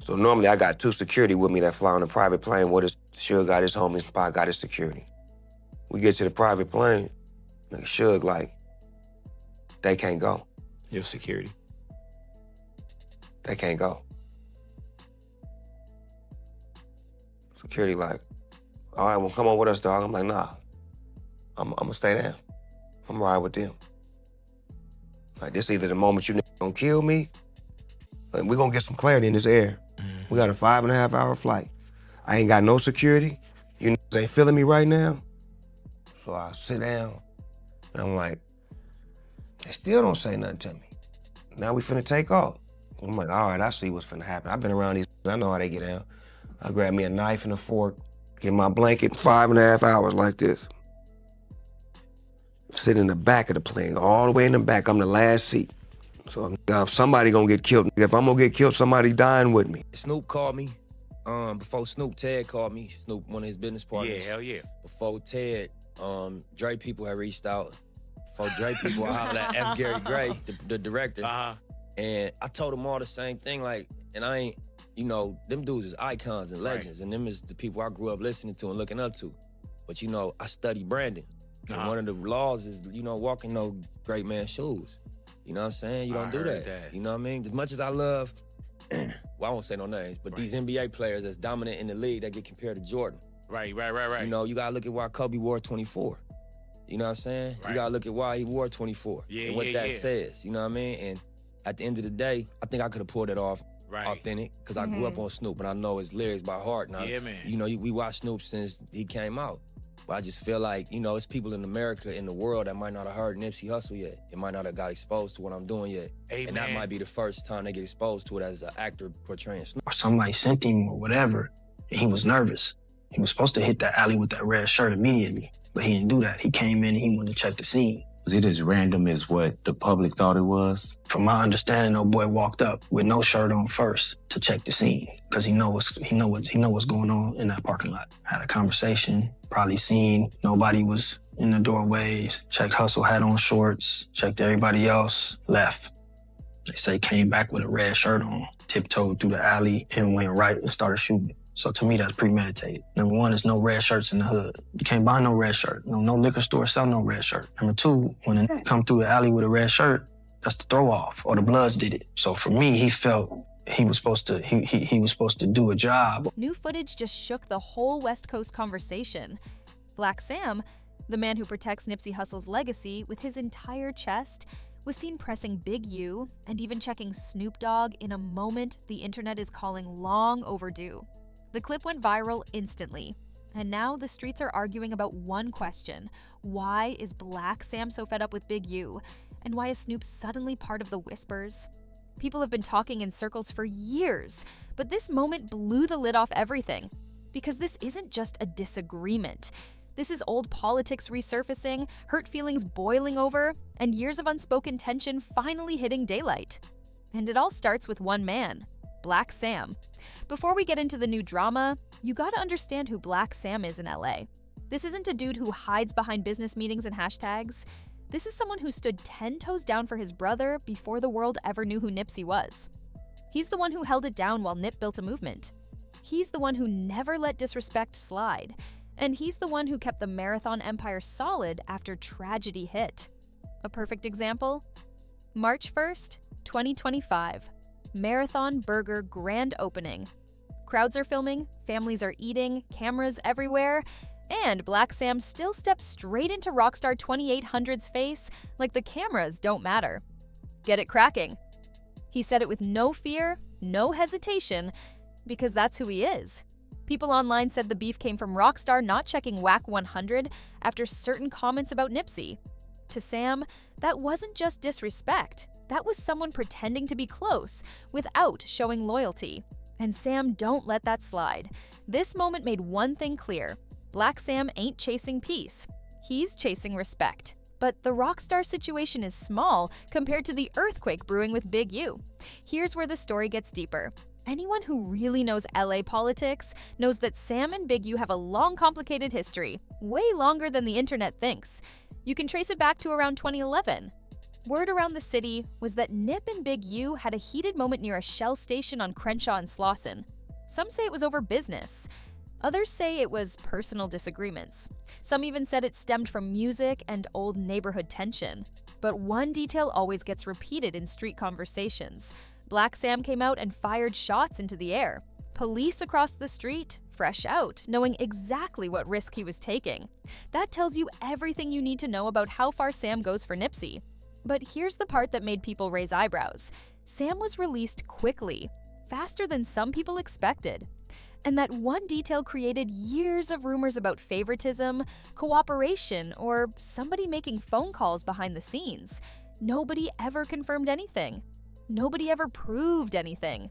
So normally I got 2 security with me that fly on a private plane. What is Suge got his homies, Spot got his security. We get to the private plane, nigga Suge like, they can't go. Your security. They can't go. Security like, all right, well, come on with us, dog. I'm like, nah, I'm gonna stay down. I'm riding with them. Like, this either the moment you gonna kill me, like, we gonna get some clarity in this air. We got a 5.5 hour flight. I ain't got no security. You ain't feeling me right now. So I sit down, and I'm like, they still don't say nothing to me. Now we finna take off. I'm like, all right, I see what's finna happen. I've been around these, I know how they get down. I grab me a knife and a fork, get my blanket, 5.5 hours like this. Sit in the back of the plane, all the way in the back. I'm the last seat. So somebody gonna get killed. If I'm gonna get killed, somebody dying with me. Snoop called me. Before Snoop, Ted called me. Snoop, one of his business partners. Yeah, hell yeah. Before Ted, Dre people had reached out. Before Dre people, I hollered at F. Gary Gray, the director. And I told them all the same thing, like, and I ain't, you know, them dudes is icons and legends, and them is the people I grew up listening to and looking up to. But, you know, I study branding. And one of the laws is, you know, walking no great man's shoes. You know what I'm saying? You don't do that. You know what I mean? As much as I love, well, I won't say no names, but these NBA players that's dominant in the league that get compared to Jordan. Right. You know, you gotta look at why Kobe wore 24. You know what I'm saying? You gotta look at why he wore 24 and what that says. You know what I mean? And at the end of the day, I think I could have pulled it off authentic because I grew up on Snoop and I know his lyrics by heart. And man. You know, we watched Snoop since he came out. But I just feel like, you know, it's people in America, in the world that might not have heard Nipsey Hussle yet. It might not have got exposed to what I'm doing yet. Amen. And that might be the first time they get exposed to it as an actor portraying Snoop. Or somebody sent him or whatever, and he was nervous. He was supposed to hit that alley with that red shirt immediately, but he didn't do that. He came in and he wanted to check the scene. Was it as random as what the public thought it was? From my understanding, old boy walked up with no shirt on first to check the scene because he know what's going on in that parking lot. Had a conversation, probably seen nobody was in the doorways, checked Hustle, had on shorts, checked everybody else, left. They say came back with a red shirt on, tiptoed through the alley and went right and started shooting. So to me, that's premeditated. Number one, there's no red shirts in the hood. You can't buy no red shirt. No liquor store sell no red shirt. Number two, when a come through the alley with a red shirt, that's the throw off, or the Bloods did it. So for me, he felt he was supposed to do a job. New footage just shook the whole West Coast conversation. Blacc Sam, the man who protects Nipsey Hussle's legacy with his entire chest, was seen pressing Big U and even checking Snoop Dogg in a moment the internet is calling long overdue. The clip went viral instantly, and now the streets are arguing about one question: why is Blacc Sam so fed up with Big U? And why is Snoop suddenly part of the whispers? People have been talking in circles for years, but this moment blew the lid off everything. Because this isn't just a disagreement. This is old politics resurfacing, hurt feelings boiling over, and years of unspoken tension finally hitting daylight. And it all starts with one man, Blacc Sam. Before we get into the new drama, you gotta understand who Blacc Sam is in LA. This isn't a dude who hides behind business meetings and hashtags. This is someone who stood 10 toes down for his brother before the world ever knew who Nipsey was. He's the one who held it down while Nip built a movement. He's the one who never let disrespect slide. And he's the one who kept the marathon empire solid after tragedy hit. A perfect example? March 1st, 2025. Marathon Burger grand opening. Crowds are filming, families are eating, cameras everywhere, and Blacc Sam still steps straight into Rockstar 2800's face like the cameras don't matter. Get it cracking. He said it with no fear, no hesitation, because that's who he is. People online said the beef came from Rockstar not checking WAC 100 after certain comments about Nipsey. To Sam, that wasn't just disrespect. That was someone pretending to be close without showing loyalty. And Sam don't let that slide. This moment made one thing clear. Blacc Sam ain't chasing peace. He's chasing respect. But the Rockstar situation is small compared to the earthquake brewing with Big U. Here's where the story gets deeper. Anyone who really knows LA politics knows that Sam and Big U have a long, complicated history, way longer than the internet thinks. You can trace it back to around 2011. Word around the city was that Nip and Big U had a heated moment near a Shell station on Crenshaw and Slauson. Some say it was over business. Others say it was personal disagreements. Some even said it stemmed from music and old neighborhood tension. But one detail always gets repeated in street conversations. Blacc Sam came out and fired shots into the air. Police across the street, fresh out, knowing exactly what risk he was taking. That tells you everything you need to know about how far Sam goes for Nipsey. But here's the part that made people raise eyebrows. Sam was released quickly, faster than some people expected. And that one detail created years of rumors about favoritism, cooperation, or somebody making phone calls behind the scenes. Nobody ever confirmed anything. Nobody ever proved anything.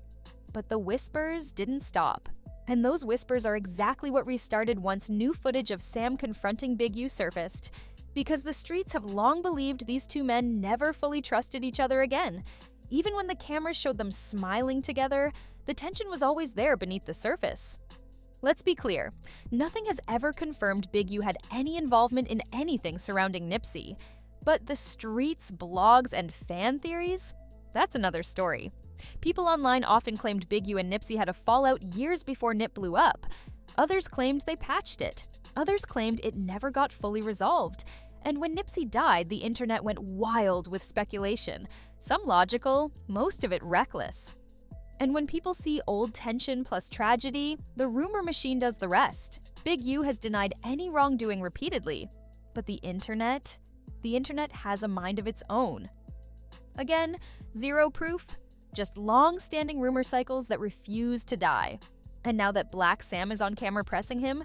But the whispers didn't stop. And those whispers are exactly what restarted once new footage of Sam confronting Big U surfaced. Because the streets have long believed these two men never fully trusted each other again. Even when the cameras showed them smiling together, the tension was always there beneath the surface. Let's be clear, nothing has ever confirmed Big U had any involvement in anything surrounding Nipsey. But the streets, blogs, and fan theories? That's another story. People online often claimed Big U and Nipsey had a fallout years before Nip blew up. Others claimed they patched it. Others claimed it never got fully resolved. And when Nipsey died, the internet went wild with speculation. Some logical, most of it reckless. And when people see old tension plus tragedy, the rumor machine does the rest. Big U has denied any wrongdoing repeatedly. But the internet has a mind of its own. Again, zero proof, just long-standing rumor cycles that refuse to die. And now that Blacc Sam is on camera pressing him,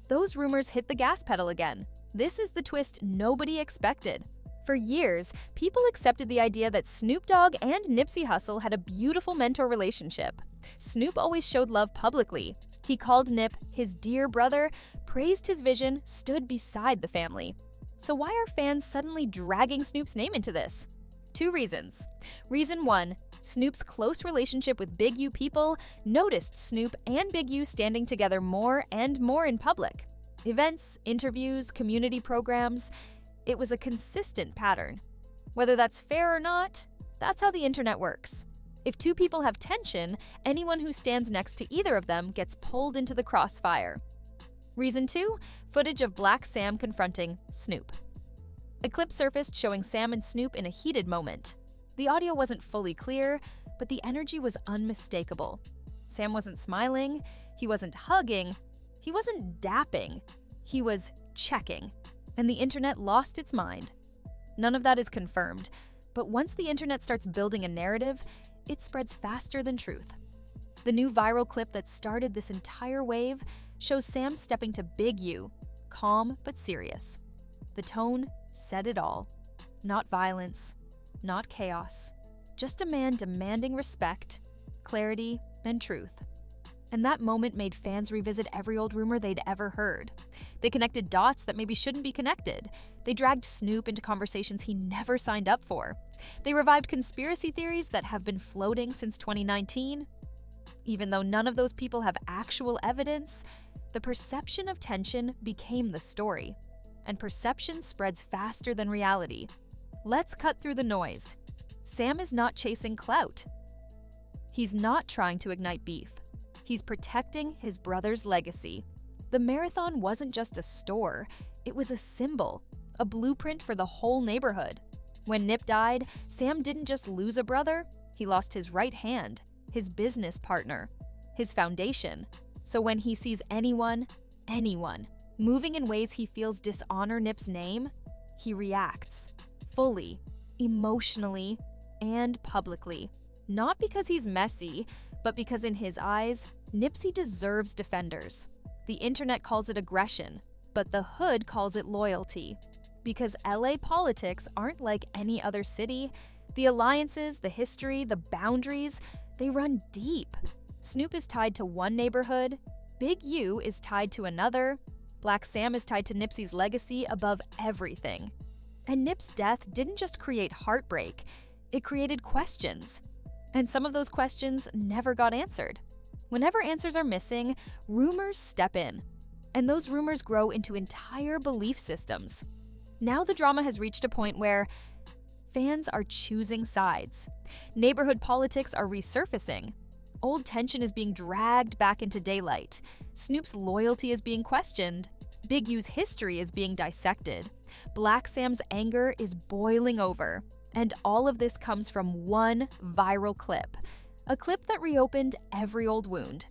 those rumors hit the gas pedal again. This is the twist nobody expected. For years, people accepted the idea that Snoop Dogg and Nipsey Hussle had a beautiful mentor relationship. Snoop always showed love publicly. He called Nip his dear brother, praised his vision, stood beside the family. So why are fans suddenly dragging Snoop's name into this? Two reasons. Reason one, Snoop's close relationship with Big U people noticed Snoop and Big U standing together more and more in public. Events, interviews, community programs. It was a consistent pattern. Whether that's fair or not, that's how the internet works. If two people have tension, anyone who stands next to either of them gets pulled into the crossfire. Reason two, footage of Blacc Sam confronting Snoop. A clip surfaced showing Sam and Snoop in a heated moment. The audio wasn't fully clear, but the energy was unmistakable. Sam wasn't smiling, he wasn't hugging, he wasn't dapping, he was checking. And the internet lost its mind. None of that is confirmed, but once the internet starts building a narrative, it spreads faster than truth. The new viral clip that started this entire wave shows Sam stepping to Big U, calm but serious. The tone said it all. Not violence, not chaos, just a man demanding respect, clarity, and truth. And that moment made fans revisit every old rumor they'd ever heard. They connected dots that maybe shouldn't be connected. They dragged Snoop into conversations he never signed up for. They revived conspiracy theories that have been floating since 2019. Even though none of those people have actual evidence, the perception of tension became the story. And perception spreads faster than reality. Let's cut through the noise. Sam is not chasing clout. He's not trying to ignite beef. He's protecting his brother's legacy. The marathon wasn't just a store, it was a symbol, a blueprint for the whole neighborhood. When Nip died, Sam didn't just lose a brother, he lost his right hand, his business partner, his foundation. So when he sees anyone, moving in ways he feels dishonor Nip's name, he reacts, fully, emotionally, and publicly. Not because he's messy, but because in his eyes, Nipsey deserves defenders. The internet calls it aggression, but the hood calls it loyalty. Because LA politics aren't like any other city, the alliances, the history, the boundaries, they run deep. Snoop is tied to one neighborhood, Big U is tied to another, Blacc Sam is tied to Nipsey's legacy above everything. And Nip's death didn't just create heartbreak, it created questions. And some of those questions never got answered. Whenever answers are missing, rumors step in. And those rumors grow into entire belief systems. Now the drama has reached a point where fans are choosing sides. Neighborhood politics are resurfacing. Old tension is being dragged back into daylight. Snoop's loyalty is being questioned. Big U's history is being dissected. Blacc Sam's anger is boiling over. And all of this comes from one viral clip. A clip that reopened every old wound.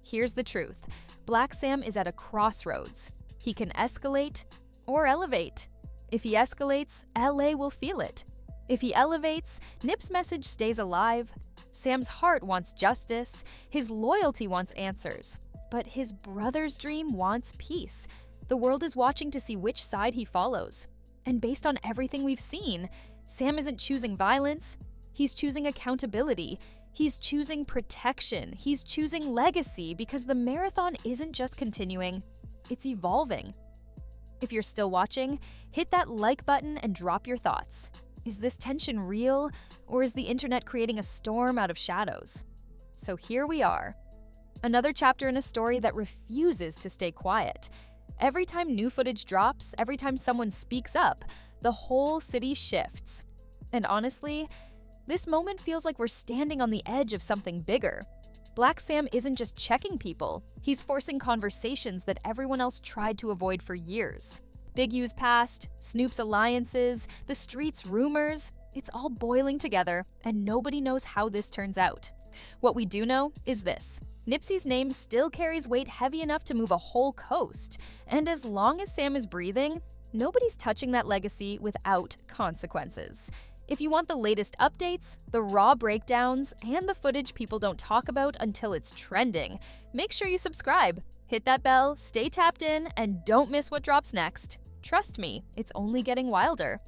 Here's the truth. Blacc Sam is at a crossroads. He can escalate or elevate. If he escalates, LA will feel it. If he elevates, Nip's message stays alive. Sam's heart wants justice. His loyalty wants answers. But his brother's dream wants peace. The world is watching to see which side he follows. And based on everything we've seen, Sam isn't choosing violence. He's choosing accountability. He's choosing protection. He's choosing legacy because the marathon isn't just continuing, it's evolving. If you're still watching, hit that like button and drop your thoughts. Is this tension real, or is the internet creating a storm out of shadows? So here we are. Another chapter in a story that refuses to stay quiet. Every time new footage drops, every time someone speaks up, the whole city shifts. And honestly, this moment feels like we're standing on the edge of something bigger. Blacc Sam isn't just checking people, he's forcing conversations that everyone else tried to avoid for years. Big U's past, Snoop's alliances, the street's rumors, it's all boiling together, and nobody knows how this turns out. What we do know is this. Nipsey's name still carries weight heavy enough to move a whole coast, and as long as Sam is breathing, nobody's touching that legacy without consequences. If you want the latest updates, the raw breakdowns, and the footage people don't talk about until it's trending, make sure you subscribe, hit that bell, stay tapped in, and don't miss what drops next. Trust me, it's only getting wilder.